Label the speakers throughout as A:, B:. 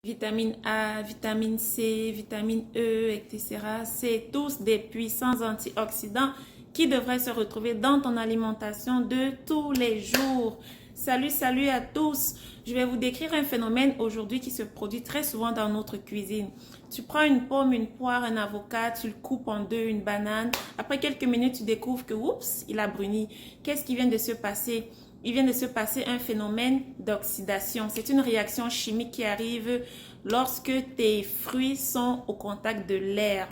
A: Vitamine A, vitamine C, vitamine E, etc. C'est tous des puissants antioxydants qui devraient se retrouver dans ton alimentation de tous les jours. Salut à tous. Je vais vous décrire un phénomène aujourd'hui qui se produit très souvent dans notre cuisine. Tu prends une pomme, une poire, un avocat, tu le coupes en deux, une banane. Après quelques minutes, tu découvres que, oups, il a bruni. Qu'est-ce qui vient de se passer? Il vient de se passer un phénomène d'oxydation. C'est une réaction chimique qui arrive lorsque tes fruits sont au contact de l'air.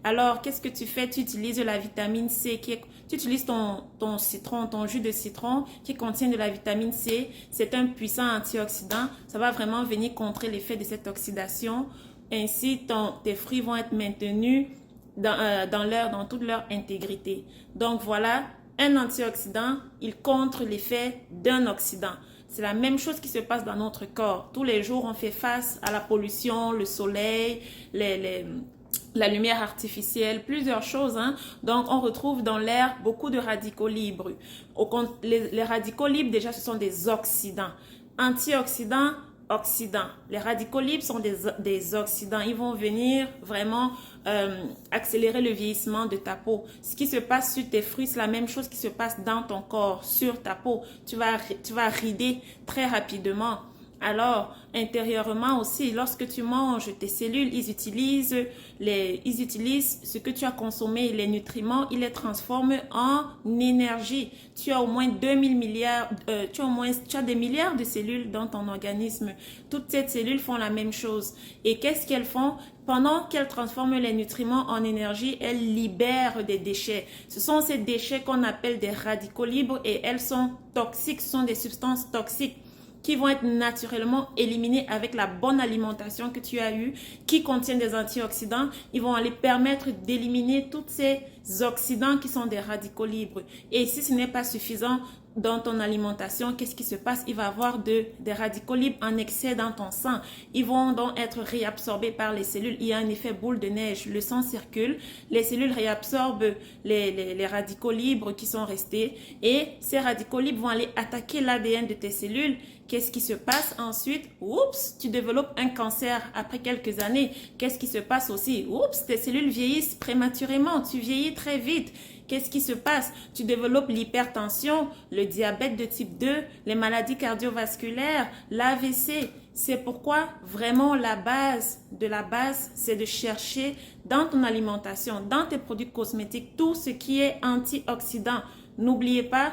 A: Alors, qu'est-ce que tu fais? Tu utilises la vitamine C, tu utilises ton citron, ton jus de citron qui contient de la vitamine C. C'est un puissant antioxydant. Ça va vraiment venir contrer l'effet de cette oxydation. Ainsi, tes fruits vont être maintenus dans toute leur intégrité. Donc, voilà. Un antioxydant, il contre l'effet d'un oxydant. C'est la même chose qui se passe dans notre corps. Tous les jours, on fait face à la pollution, le soleil, la lumière artificielle, plusieurs choses. Donc, on retrouve dans l'air beaucoup de radicaux libres. Les radicaux libres, déjà, ce sont des oxydants. Antioxydants, oxydants. Les radicaux libres sont des oxydants. Ils vont venir vraiment accélérer le vieillissement de ta peau. Ce qui se passe sur tes fruits, c'est la même chose qui se passe dans ton corps, sur ta peau. Tu vas rider très rapidement. Alors, intérieurement aussi, lorsque tu manges, tes cellules, ils utilisent ce que tu as consommé, les nutriments, ils les transforment en énergie. Tu as au moins 2000 milliards, tu as des milliards de cellules dans ton organisme. Toutes ces cellules font la même chose. Et qu'est-ce qu'elles font? Pendant qu'elles transforment les nutriments en énergie, elles libèrent des déchets. Ce sont ces déchets qu'on appelle des radicaux libres et elles sont toxiques, ce sont des substances toxiques qui vont être naturellement éliminés avec la bonne alimentation que tu as eue, qui contient des antioxydants. Ils vont aller permettre d'éliminer tous ces oxydants qui sont des radicaux libres. Et si ce n'est pas suffisant dans ton alimentation, qu'est-ce qui se passe? Il va y avoir des radicaux libres en excès dans ton sang. Ils vont donc être réabsorbés par les cellules. Il y a un effet boule de neige. Le sang circule, les cellules réabsorbent les radicaux libres qui sont restés et ces radicaux libres vont aller attaquer l'ADN de tes cellules. Qu'est-ce qui se passe ensuite? Oups, tu développes un cancer après quelques années. Qu'est-ce qui se passe aussi? Oups, tes cellules vieillissent prématurément. Tu vieillis très vite. Qu'est-ce qui se passe? Tu développes l'hypertension, le diabète de type 2, les maladies cardiovasculaires, l'AVC. C'est pourquoi vraiment la base de la base, c'est de chercher dans ton alimentation, dans tes produits cosmétiques, tout ce qui est antioxydant. N'oubliez pas,